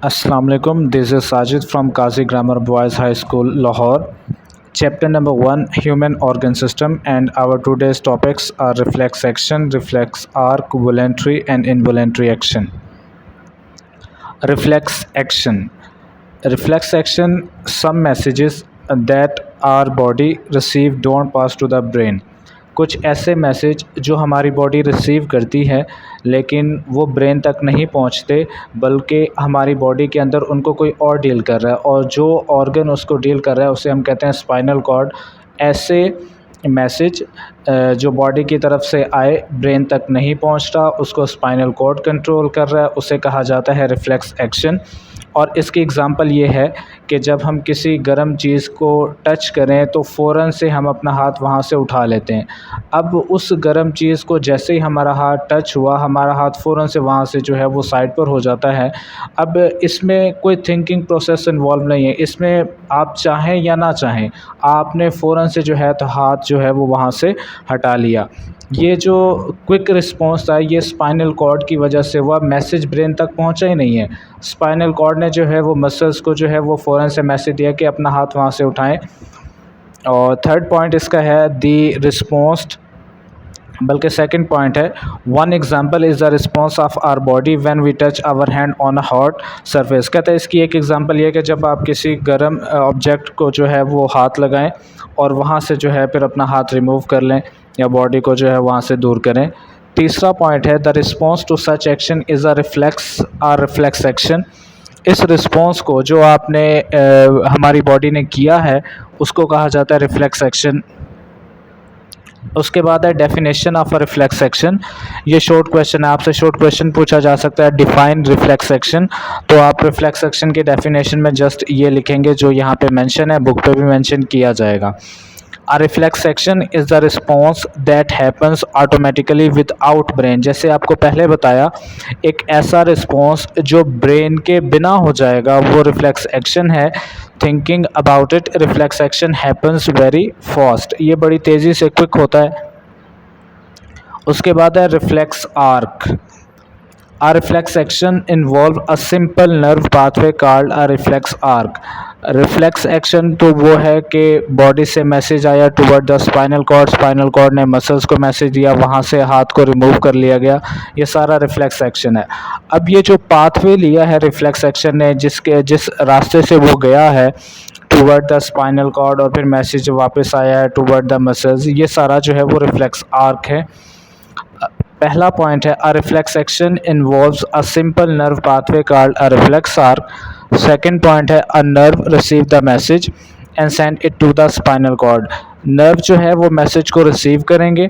Assalamu alaikum. This is Sajid from Qazi Grammar Boys High School, Lahore. Chapter number 1, Human Organ System, and our today's topics are reflex action, reflex arc, voluntary and involuntary action. Reflex action. Reflex action, some messages that our body receive don't pass to the brain. कुछ ऐसे message जो हमारी body receive करती है लेकिन वो brain तक नहीं पहुंचते, बल्कि हमारी बॉडी के अंदर उनको कोई और डील कर रहा है, और जो ऑर्गन उसको डील कर रहा है उसे हम कहते हैं स्पाइनल कॉर्ड। ऐसे मैसेज जो बॉडी की तरफ से आए ब्रेन तक नहीं पहुंचता, उसको स्पाइनल कॉर्ड कंट्रोल कर रहा है, उसे कहा जाता है रिफ्लेक्स एक्शन। और इसकी एग्ज़ाम्पल ये है कि जब हम किसी गर्म चीज़ को टच करें तो फ़ौरन से हम अपना हाथ वहाँ से उठा लेते हैं। अब उस गर्म चीज़ को जैसे ही हमारा हाथ टच हुआ, हमारा हाथ फ़ौरन से वहाँ से जो है वो साइड पर हो जाता है। अब इसमें कोई थिंकिंग प्रोसेस इन्वॉल्व नहीं है, इसमें आप चाहें या ना चाहें आपने फ़ौरन से जो है तो हाथ जो है वो वहाँ से हटा लिया। ये जो क्विक रिस्पॉन्स था ये स्पाइनल कॉर्ड की वजह से हुआ, मैसेज ब्रेन तक पहुंचा ही नहीं है। स्पाइनल कॉर्ड ने जो है वो मसल्स को जो है वो फ़ौरन से मैसेज दिया कि अपना हाथ वहाँ से उठाएं। और थर्ड पॉइंट इसका है दी रिस्पॉन्स, बल्कि सेकंड पॉइंट है one example is the response of our body when we touch our hand on a hot surface. कहता है इसकी एक एग्जांपल ये है कि जब आप किसी गर्म ऑब्जेक्ट को जो है वो हाथ लगाएं और वहाँ से जो है फिर अपना हाथ रिमूव कर लें या बॉडी को जो है वहाँ से दूर करें। तीसरा पॉइंट है the response to such action is a reflex action. इस रिस्पॉन्स को जो आपने हमारी बॉडी ने किया है उसको कहा जाता है रिफ्लेक्स एक्शन। उसके बाद है definition of a reflex action. ये शॉर्ट क्वेश्चन है, आपसे शॉर्ट क्वेश्चन पूछा जा सकता है, डिफाइन रिफ्लेक्स एक्शन। तो आप रिफ्लेक्स एक्शन के डेफिनेशन में जस्ट ये लिखेंगे जो यहाँ पे मेंशन है, बुक पे भी मेंशन किया जाएगा। A reflex action is the response that happens automatically without brain। जैसे आपको पहले बताया, एक ऐसा रिस्पॉन्स जो ब्रेन के बिना हो जाएगा वो रिफ्लेक्स एक्शन है। Thinking about it, reflex action happens very fast, ये बड़ी तेज़ी से क्विक होता है। उसके बाद है reflex arc. A reflex action involve a simple nerve pathway called a reflex arc। Reflex action तो वो है कि बॉडी से मैसेज आया toward the spinal cord, spinal cord ने मसल्स को मैसेज दिया, वहाँ से हाथ को रिमूव कर लिया गया, ये सारा रिफ्लेक्स एक्शन है। अब ये जो पाथवे लिया है रिफ्लेक्स एक्शन ने, जिस रास्ते से वो गया है टुवर्ड द स्पाइनल कॉर्ड और फिर मैसेज वापस आया है टुवर्ड द मसल्स, ये सारा जो है वो रिफ्लेक्स आर्क है। पहला पॉइंट है a reflex action involves a simple nerve pathway called a reflex arc. Second point है a nerve receive the message and send it to the spinal cord. Nerve जो है वो मैसेज को receive करेंगे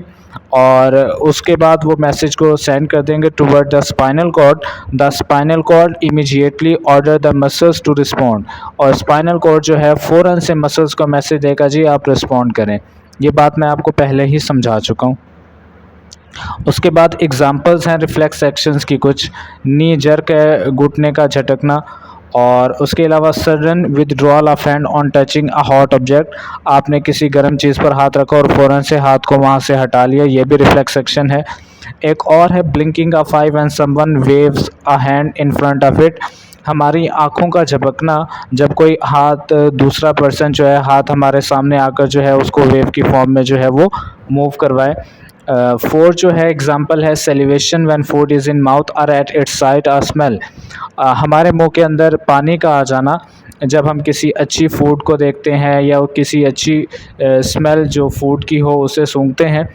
और उसके बाद वो मैसेज को सेंड कर देंगे toward the spinal cord. The spinal cord immediately order the muscles to respond, और स्पाइनल कॉर्ड जो है फ़ौरन से मसल्स को मैसेज देगा जी आप रिस्पॉन्ड करें। ये बात मैं आपको पहले ही समझा चुका हूँ। उसके बाद एग्जांपल्स हैं रिफ्लेक्स एक्शंस की कुछ, नी जर्क है घुटने का झटकना, और उसके अलावा sudden withdrawal of hand on touching a hot object, आपने किसी गर्म चीज़ पर हाथ रखा और फ़ौरन से हाथ को वहाँ से हटा लिया, ये भी रिफ्लेक्स एक्शन है। एक और है blinking of I when someone waves a hand in front of it. हमारी आँखों का झपकना जब कोई हाथ, दूसरा पर्सन जो है हाथ हमारे सामने आकर जो है उसको वेव की फॉर्म में जो है वो मूव करवाए। फोर जो है एग्जांपल है salivation when food is in mouth और at its side a smell. हमारे मुंह के अंदर पानी का आ जाना जब हम किसी अच्छी फूड को देखते हैं या किसी अच्छी स्मेल जो फूड की हो उसे सूंघते हैं।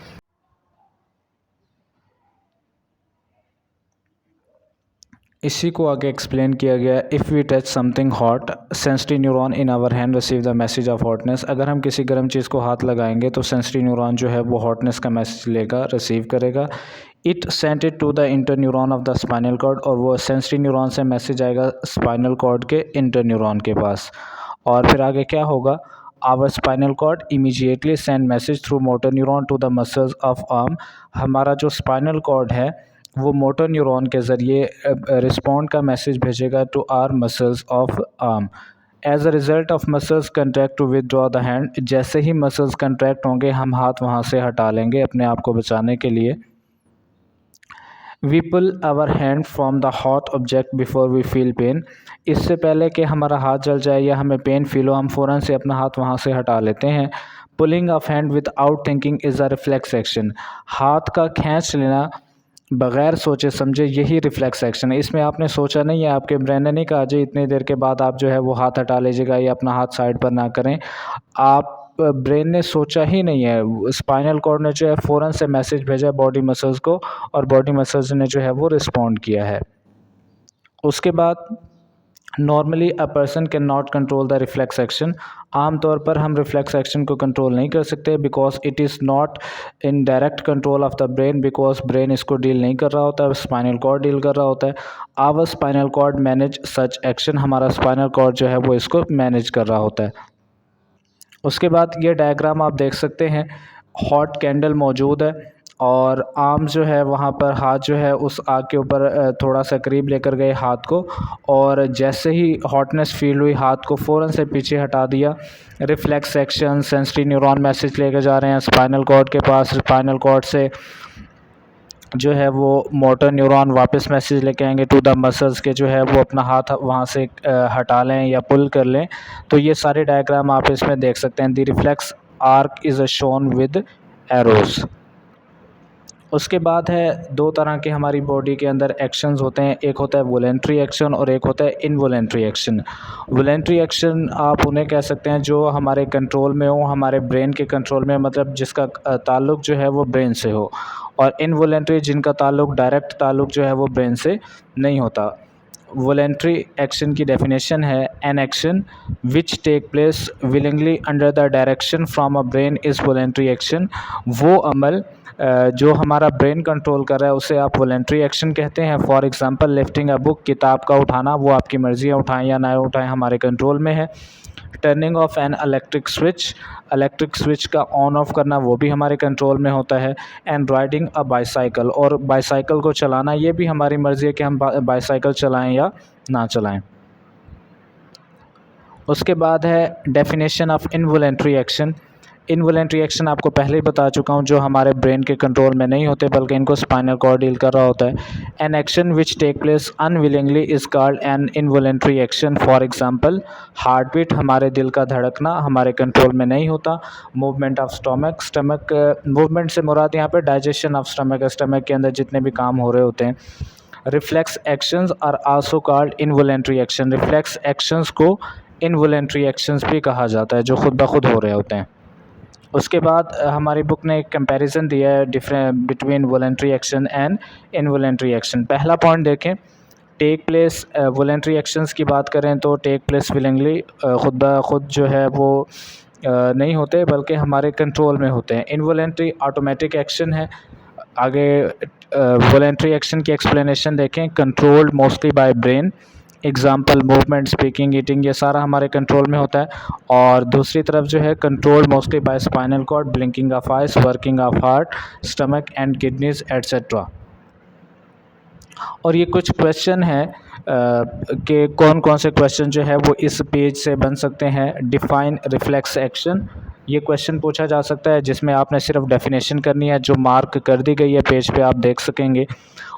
इसी को आगे एक्सप्लेन किया गया, if we touch something hot sensory neuron in our hand receive the message of hotness. अगर हम किसी गर्म चीज़ को हाथ लगाएंगे तो सेंसरी न्यूरॉन जो है वो हॉटनेस का मैसेज लेगा, रिसीव करेगा। It sent it to the inter neuron of the spinal cord, और वो सेंसरी न्यूरॉन से मैसेज आएगा स्पाइनल कॉर्ड के इंटर न्यूरॉन के पास। और फिर आगे क्या होगा, our spinal cord immediately send message through motor neuron to the muscles of arm. हमारा जो स्पाइनल कॉर्ड है वो मोटर न्यूरॉन के ज़रिए रिस्पॉन्ड का मैसेज भेजेगा to our muscles of arm. As a result of muscles contract to withdraw the hand, जैसे ही मसल्स कंट्रैक्ट होंगे हम हाथ वहाँ से हटा लेंगे अपने आप को बचाने के लिए। We pull our hand from the hot object before we feel pain. इससे पहले कि हमारा हाथ जल जाए या हमें पेन फील हो, हम फ़ौरन से अपना हाथ वहाँ से हटा लेते हैं। Pulling of hand with out thinking is a reflex action. हाथ का खींच लेना बग़ैर सोचे समझे, यही रिफ्लेक्स एक्शन है। इसमें आपने सोचा नहीं है, आपके ब्रेन ने नहीं कहा जी इतनी देर के बाद आप जो है वो हाथ हटा लीजिएगा या अपना हाथ साइड पर ना करें। आप ब्रेन ने सोचा ही नहीं है, स्पाइनल कॉर्ड ने जो है फ़ौरन से मैसेज भेजा बॉडी मसल्स को और बॉडी मसल्स ने जो है वो रिस्पॉन्ड किया है। उसके बाद normally a person can not control the reflex action. आम तौर पर हम रिफ्लेक्स एक्शन को कंट्रोल नहीं कर सकते because it is not in direct control of the brain, because brain इसको डील नहीं कर रहा होता है, स्पाइनल कॉर्ड डील कर रहा होता है। Our spinal cord manage such action. हमारा स्पाइनल कॉर्ड जो है वो इसको मैनेज कर रहा होता है। उसके बाद ये डायग्राम आप देख सकते हैं, हॉट कैंडल मौजूद है और आर्म जो है वहाँ पर हाथ जो है उस आग के ऊपर थोड़ा सा करीब लेकर गए हाथ को, और जैसे ही हॉटनेस फील हुई हाथ को फ़ौरन से पीछे हटा दिया। Reflex action, sensory neuron message लेकर जा रहे हैं स्पाइनल कॉर्ड के पास, स्पाइनल कॉर्ड से जो है वो मोटर न्यूरॉन वापस मैसेज लेके आएंगे टू द मसल्स के जो है वो अपना हाथ वहाँ से हटा लें या पुल कर लें। तो ये सारे डायग्राम आप इसमें देख सकते हैं। The reflex arc is shown with arrows. उसके बाद है दो तरह के हमारी बॉडी के अंदर एक्शंस होते हैं, एक होता है वॉलेंट्री एक्शन और एक होता है इनवॉलेंट्री एक्शन। वॉलेंट्री एक्शन आप उन्हें कह सकते हैं जो हमारे कंट्रोल में हो, हमारे ब्रेन के कंट्रोल में, मतलब जिसका ताल्लुक जो है वो ब्रेन से हो, और इनवॉलेंट्री जिनका ताल्लुक डायरेक्ट ताल्लुक जो है वो ब्रेन से नहीं होता। वॉलेंट्री एक्शन की डेफिनेशन है an action which take place willingly under the direction from a brain is voluntary action. वो अमल जो हमारा ब्रेन कंट्रोल कर रहा है उसे आप वॉलेंट्री एक्शन कहते हैं। For example lifting a book, किताब का उठाना, वो आपकी मर्ज़ी है, उठाएं या ना उठाएं, हमारे कंट्रोल में है। Turning of an electric switch का ऑन ऑफ करना वो भी हमारे कंट्रोल में होता है। एंड राइडिंग अ बाईसाइकिल, और बाईसाइकिल को चलाना ये भी हमारी मर्ज़ी है कि हम बाईसाइकिल चलाएं या ना चलाएं। उसके बाद है definition of involuntary action. Involuntary action आपको पहले ही बता चुका हूँ, जो हमारे ब्रेन के कंट्रोल में नहीं होते बल्कि इनको स्पाइनल कॉर्ड डील कर रहा होता है। An action which take place unwillingly is called an involuntary action. For example heart beat, हमारे दिल का धड़कना हमारे कंट्रोल में नहीं होता। मूवमेंट ऑफ स्टमक मूवमेंट से मुराद यहाँ पे डाइजेशन ऑफ स्टमक के अंदर जितने भी काम हो रहे होते हैं। Reflex actions are also called involuntary action. Reflex actions को इनवॉलेंट्री एक्शंस भी कहा जाता है, जो खुद ब खुद हो रहे होते हैं। उसके बाद हमारी बुक ने एक कंपैरिजन दिया है different between voluntary action and involuntary action. पहला पॉइंट देखें, टेक प्लेस। वॉलेंट्री एक्शंस की बात करें तो टेक प्लेस विलिंगली, खुद ब खुद जो है वो नहीं होते बल्कि हमारे कंट्रोल में होते हैं। इनवॉलेंट्री ऑटोमेटिक एक्शन है। आगे वॉलेंट्री एक्शन की एक्सप्लेनेशन देखें, controlled mostly bye brain. Example movement, speaking, eating, ये सारा हमारे कंट्रोल में होता है। और दूसरी तरफ जो है control mostly by spinal cord, blinking of eyes, working of heart, stomach and kidneys etcetera. और ये कुछ क्वेश्चन हैं कि कौन कौन से क्वेश्चन जो है वो इस पेज से बन सकते हैं। डिफाइन रिफ्लेक्स एक्शन, ये क्वेश्चन पूछा जा सकता है जिसमें आपने सिर्फ डेफिनेशन करनी है, जो मार्क कर दी गई है पेज पे आप देख सकेंगे।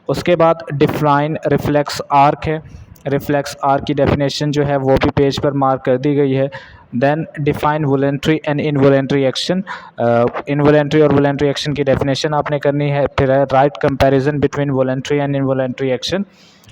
उसके बाद डिफाइन रिफ्लेक्स आर्क है, रिफ्लेक्स आर्क की डेफिनेशन जो है वो भी पेज पर मार्क कर दी गई है। Then define voluntary and involuntary action, involuntary और वॉलेंट्री एक्शन की डेफिनेशन आपने करनी है। फिर है write comparison between voluntary and involuntary action,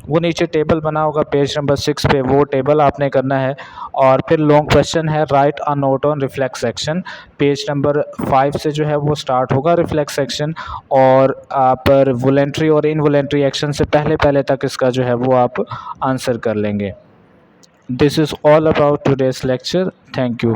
वो नीचे टेबल बना होगा पेज नंबर 6 पे, वो टेबल आपने करना है। और फिर लॉन्ग क्वेश्चन है right a note on reflex action, page number 5 से जो है वो स्टार्ट होगा रिफ्लेक्स एक्शन, और आप वॉलेंट्री और इनवॉलेंट्री एक्शन से पहले पहले तक इसका जो है वो आप आंसर कर लेंगे। This is all about today's lecture. Thank you.